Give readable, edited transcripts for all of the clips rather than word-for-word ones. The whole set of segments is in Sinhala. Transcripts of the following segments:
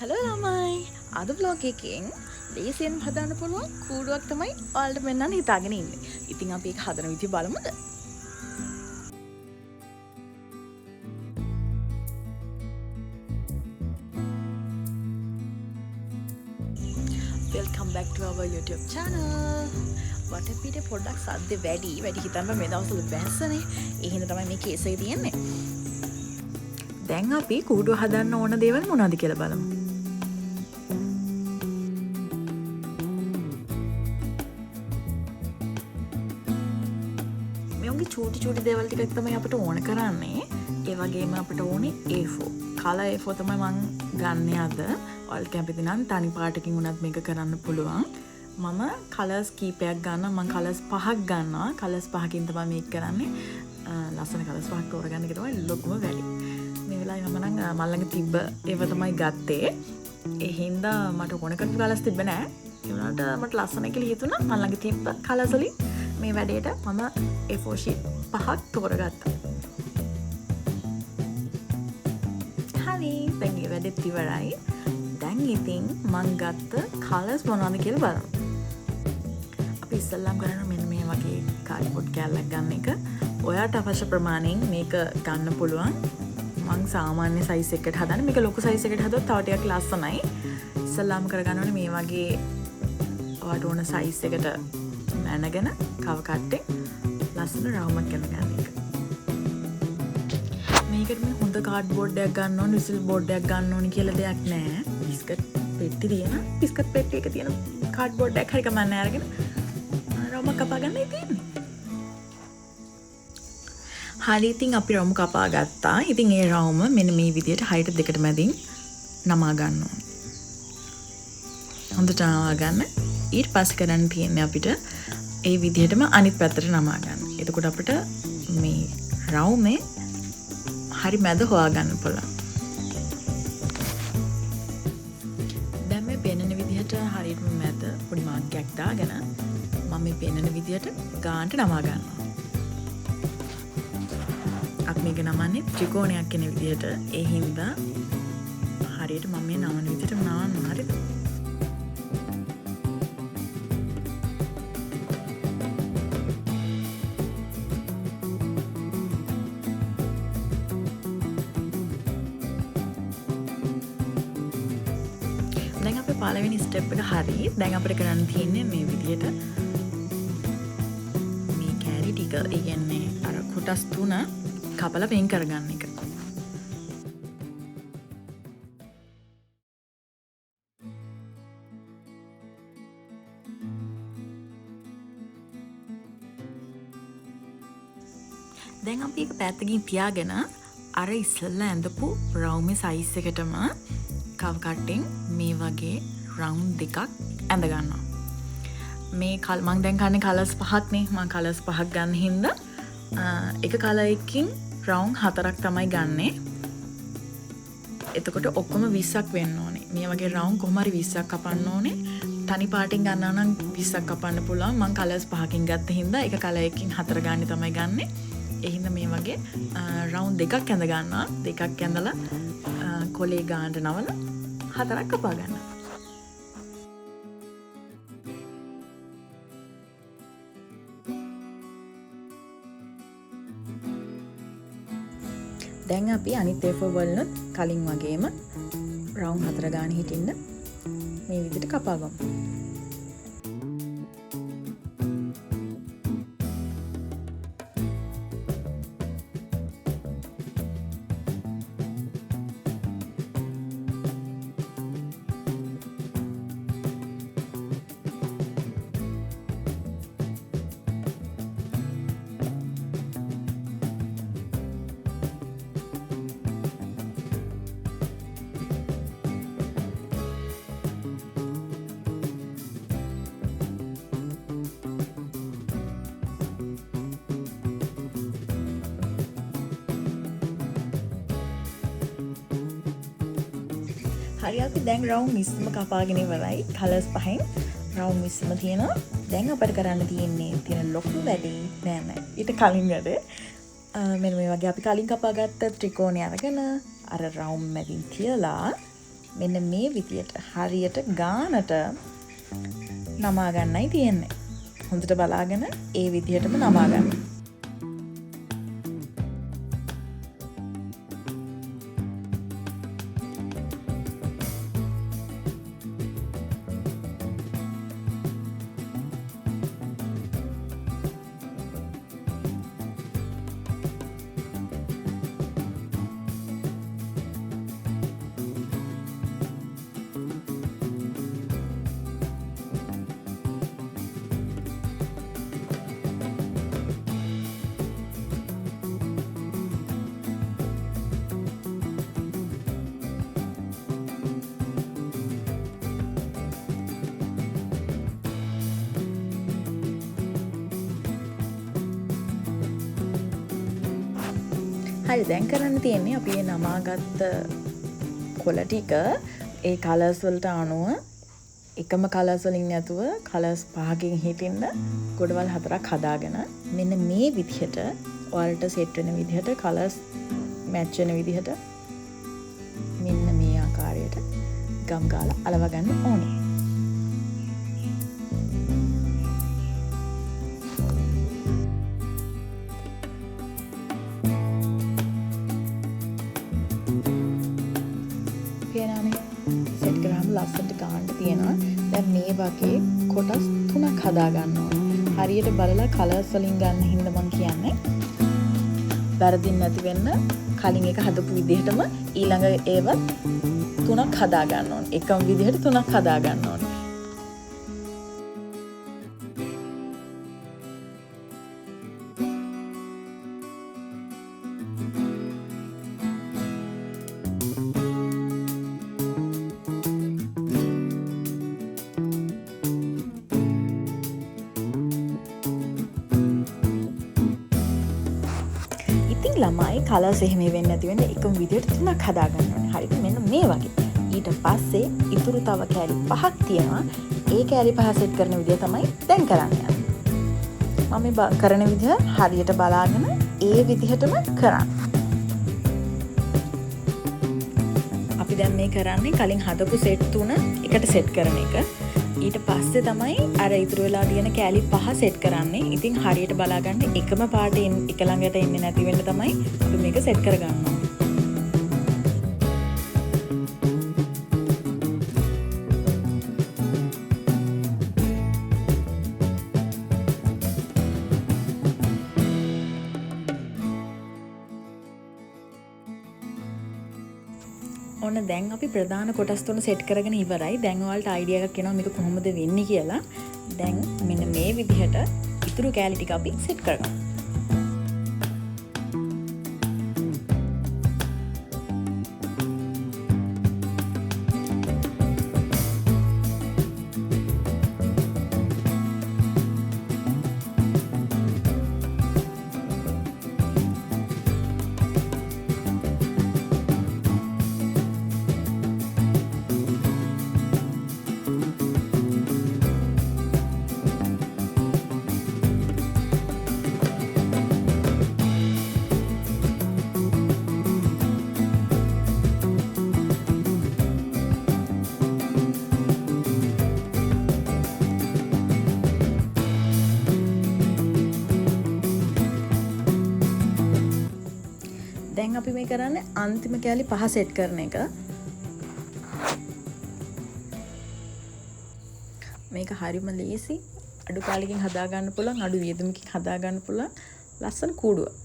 හලෝ ළමයි අද vlog එකෙන් ලේසියෙන් හදන්න පුළුවන් කූඩුවක් තමයි ඔයාලට පෙන්නන්න හිතාගෙන ඉන්නේ. ඉතින් අපි ඒක හදන විදිය බලමුද? Welcome back to our YouTube channel. වටපිට පොඩ්ඩක් සද්ද වැඩි හිතන්න මේ දවස්වල බැස්සනේ. ඒ හින්දා තමයි මේ කේස් එක තියෙන්නේ. දැන් අපි කූඩුව හදන්න ඕන දේවල් මොනවද කියලා බලමු. චූටි දේවල් ටිකක් තමයි අපිට ඕන කරන්නේ. ඒ වගේම අපිට ඕනේ A4. කලර් A4 තමයි මම ගන්න අද. ඔයාලට කැමති නම් තනි පාටකින් උනත් මේක කරන්න පුළුවන්. මම කලර්ස් කීපයක් ගන්නවා. මම කලර්ස් 5ක් ගන්නවා. කලර්ස් 5කින් තමයි මේක කරන්නේ. ලස්සන කලර්ස් 5ක් තෝරගන්න එක තමයි ලොකුම වැඩි. මේ වෙලාවේ මම නම් මල් ළඟ තිබ්බ ඒව තමයි ගත්තේ. ඒ හින්දා මට ඕන කරපු කලර්ස් තිබ්බ නෑ. ඒ වුණාට මට ලස්සන කියලා හිතුණා. මල් ළඟ තිබ්බ කලර්ස් වලින් මේ වැඩේට මම A4 sheet 5ක් තෝරගත්තා. හරි, දැන් මේ වැඩේත් ඉවරයි. දැන් ඉතින් මම ගත්ත කලර්ස් මොනවද කියලා බලමු. අපි ඉස්සෙල්ලාම කරන්නේ මෙන්න මේ වගේ කාඩ්බෝඩ් කෑල්ලක් ගන්න එක. ඔයාට අවශ්‍ය ප්‍රමාණයෙන් මේක ගන්න පුළුවන්. මම සාමාන්‍ය සයිස් එකකට හදන්නේ. මේක ලොකු සයිස් එකකට හදුවොත් තව ටිකක් ලස්සනයි. ඉස්සෙල්ලාම කරගන්න ඕනේ මේ වගේ ඔයාට ඕන සයිස් එකට මැනගෙන කව කට්ටේ ලස්සන රවුමක් ගන්න එක. මේකට මේ හොඳ කාඩ්බෝඩ් එකක් ගන්න ඕනේ, විසිල් බෝඩ් එකක් ගන්න ඕනේ කියලා දෙයක් නැහැ. බිස්කට් පෙට්ටි තියෙන, බිස්කට් පෙට්ටි එක තියෙන කාඩ්බෝඩ් එකක් හරි කමන්නේ අරගෙන රවුමක් කපා ගන්නයි තියෙන්නේ. හරි, ඉතින් අපි රවුම කපා ගත්තා. ඉතින් ඒ රවුම මෙන්න මේ විදිහට හයිට දෙකට මැදින් නමා ගන්න ඕනේ. හොඳට නමා ගන්න. ඊට පස්සේ කරන්න තියෙන්නේ අපිට ඒ විදිහටම අනිත් පැත්තට නමා ගන්න. එතකොට අපිට මේ රවුමේ හරි මැද හොයාගන්න පුළුවන්. දැන් මේ පෙන්නන විදිහට හරියටම මැද පොඩි මාර්ගයක් දාගෙන මම මේ පෙන්නන විදිහට ගානට නමා ගන්නවා. අපි මේක නමන්නේ ත්‍රිකෝණයක් කියන විදිහට. ඒ හින්දා හරියට මම මේ නමන විදිහට නමන්න. හරිද? දැන් අපේ පළවෙනි ස්ටෙප් එක හරි. දැන් අපිට කරන්න තියෙන්නේ මේ විදිහට මේ කැරි ටික, ඒ කියන්නේ අර කොටස් තුන කපලා වෙන් කරගන්න එක. දැන් අපි එක පැත්තකින් තියාගෙන අර ඉස්සෙල්ලා ඇඳපු රවුමේ සයිස් එකටම කව කට්ටෙන් මේ වගේ රවුන්ඩ් දෙකක් ඇඳ ගන්නවා. මේ මම දැන් ගන්නේ කලර්ස් 5ක් නේ. මම කලර්ස් 5ක් ගන්න හින්දා එක කලර් එකකින් රවුන්ඩ් 4ක් තමයි ගන්නෙ. එතකොට ඔක්කොම 20ක් වෙන්න ඕනේ. මේ වගේ රවුන්ඩ් කොහොම හරි 20ක් කපන්න ඕනේ. තනි පාටින් ගන්නවා නම් 20ක් කපන්න පුළුවන්. මම කලර්ස් 5කින් ගත්ත හින්දා එක කලර් එකකින් 4 ගන්න තමයි ගන්නෙ. ඒ හින්දා මේ වගේ රවුන්ඩ් දෙකක් ඇඳ ගන්නවා. දෙකක් ඇඳලා කොලේ ගානට නවලා 4ක් කපා ගන්නවා. දැන් අපි අනිත් A4 වලුත් කලින් වගේම රවුන්ඩ් 4 ගාන හිටින්න මේ විදිහට කපා ගමු. හරි, අපි දැන් රවුන්ඩ් 20ම කපාගෙන ඉවරයි. කලර්ස් 5න් රවුන්ඩ් 20ම තියෙනවා. දැන් අපිට කරන්න තියෙන ලොකු වැඩේ නෑ. ඊට කලින් වැඩේ මෙන්න මේ වගේ අපි කලින් කපාගත්ත ත්‍රිකෝණය අරගෙන අර රවුන්ඩ් මැදින් තියලා මෙන්න මේ විදියට හරියට ගානට නමා ගන්නයි තියෙන්නේ. හොඳට බලාගෙන ඒ විදිහටම නමා ගන්න. හරි දැන් කරන්න තියෙන්නේ අපි මේ නමාගත්ත කොළ ටික ඒ කලර්ස් වලට අනුව එකම කලර්ස් වලින් නැතුව කලර්ස් පහකින් හිටින්න ගොඩවල් 4ක් හදාගෙන මෙන්න මේ විදිහට ඔයාලට සෙට් වෙන විදිහට කලර්ස් මැච් වෙන විදිහට මෙන්න මේ ආකාරයට ගම් ගාලා අලව ගන්න ඕනේ. සෙට් කරාම ලස්සනට ගන්න තියෙනවා. දැන් මේ වගේ කොටස් 3ක් හදා ගන්න ඕනේ. හරියට බලලා කලර්ස් වලින් ගන්න හින්දා මම කියන්නේ. වැරදින් නැති වෙන්න කලින් එක හදපු විදිහටම ඊළඟ ඒවත් 3ක් හදා ගන්න ඕනේ. එකම විදිහට 3ක් හදා ගන්න ඕනේ. ළමයි කලර්ස් එහෙම වෙන්නේ නැති වෙන්න එකම විදිහට 3ක් හදා ගන්න ඕනේ. හරිද? මෙන්න මේ වගේ. ඊට පස්සේ ඉතුරු තව කෑලි 5ක් තියෙනවා. ඒ කෑලි 5 සෙට් කරන විදිය තමයි දැන් කරන්නේ. මම මේ කරන විදිහ හරියට බලාගෙන ඒ විදිහටම කරන්න. අපි දැන් මේ කරන්නේ කලින් හදපු සෙට් 3 එකට සෙට් කරන එක. ඊට පස්සේ තමයි අර ඉතුරු වෙලා තියෙන කෑලි 5 සෙට් කරන්නේ. ඉතින් හරියට බලාගන්න එකම පාටේ එක ළඟට එන්නේ නැති වෙන්න තමයි අපි මේක සෙට් කරගන්න ඕනේ. ඔන්න දැන් අපි ප්‍රධාන කොටස් තුන සෙට් කරගෙන ඉවරයි. දැන් ඔයාලට අයිඩියා එකක් එනවා මේක කොහොමද වෙන්නේ කියලා. දැන් මෙන්න මේ විදිහට ඉතුරු කෑලි ටික අපි සෙට් කරගමු. දැන් අපි මේ කරන්නේ අන්තිම කෑලි 5 සෙට් කරන එක. මේක හරිම ලේසි. අඩු කාලෙකින් හදා ගන්න පුළුවන්, අඩු වියදමකින් හදා ගන්න පුළුවන් ලස්සන කූඩුවක්.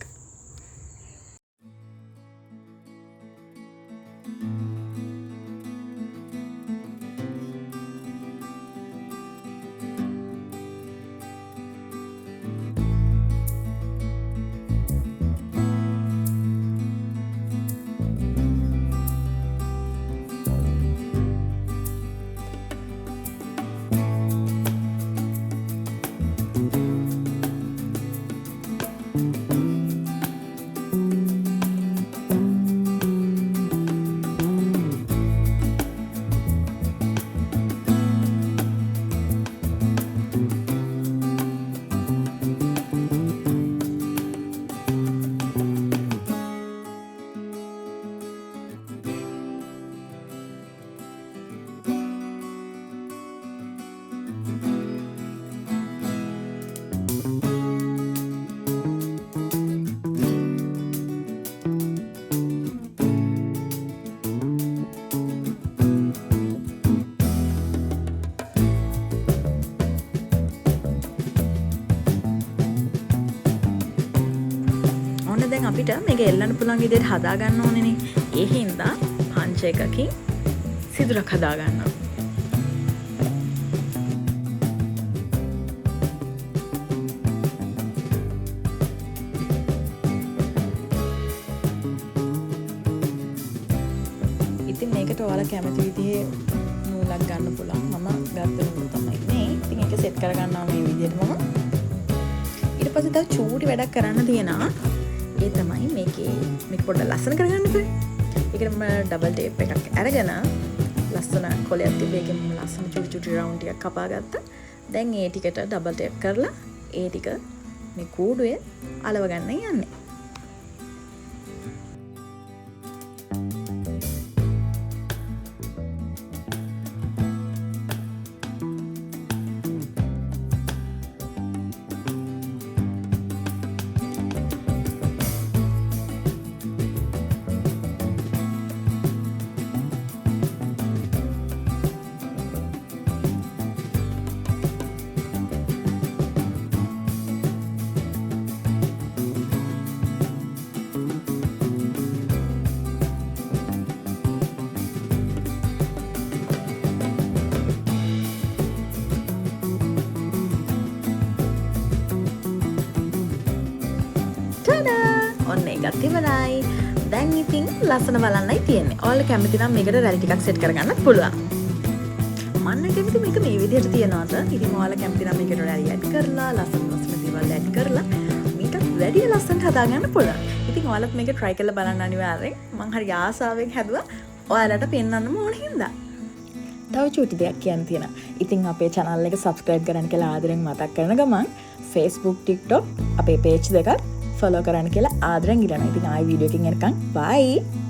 අපිට මේක එල්ලන්න පුළුවන් විදිහට හදා ගන්න ඕනේනේ. ඒ හින්දා පංච එකකින් සිදුරක් හදා ගන්නවා. ඉතින් මේකට ඔයාලා කැමති විදිහේ නූලක් ගන්න පුළුවන්. මම ගත්ත නූල තමයි මේ. ඉතින් ඒක සෙට් කරගන්නවා මේ විදිහට මම. ඊට පස්සේ තව චූටි වැඩක් කරන්න තියෙනවා. ඒ තමයි මේක පොඩ්ඩක් ලස්සන කරගන්න ඉතින්. ඒකට මම ඩබල් ටේප් එකක් අරගෙන ලස්සන කොලයක් තිබ්බ එකෙන් මම ලස්සන චූටි චූටි රවුන්ඩ් ටිකක් කපා ගත්තා. දැන් ඒ ටිකට ඩබල් ටේප් කරලා ඒ ටික මේ කූඩුවේ අලව ගන්න යන්නේ. ඔන්න ඒකත් ඉවරයි. දැන් ඉතින් ලස්සන බලන්නයි තියෙන්නේ. ඔයාලා කැමති නම් මේකට රැලි ටිකක් සෙට් කරගන්නත් පුළුවන්. මම කැමති මේක මේ විදිහට තියනවාද? ඉතින් ඔයාලා කැමති නම් මේකට රැලි ඇඩ් කරලා ලස්සන දේවල් ඇඩ් කරලා මේක වැඩි ලස්සනට හදාගන්න පුළුවන්. ඉතින් ඔයාලත් මේක try කරලා බලන්න අනිවාර්යෙන්. මම හරි ආසාවෙන් හැදුවා. ඔයාලට පෙන්වන්නම ඕන හින්දා. තව චූටි දෙයක් කියන්න තියෙනවා. ඉතින් අපේ channel එක subscribe කරන්න කියලා ආදරෙන් මතක් කරන ගමන් Facebook, TikTok අපේ page දෙකත් ෆලෝ කරන්න කියලා ආදරෙන් ඉල්ලනවා. ඉතින් ආයි වීඩියෝ එකකින් එනකන් bye.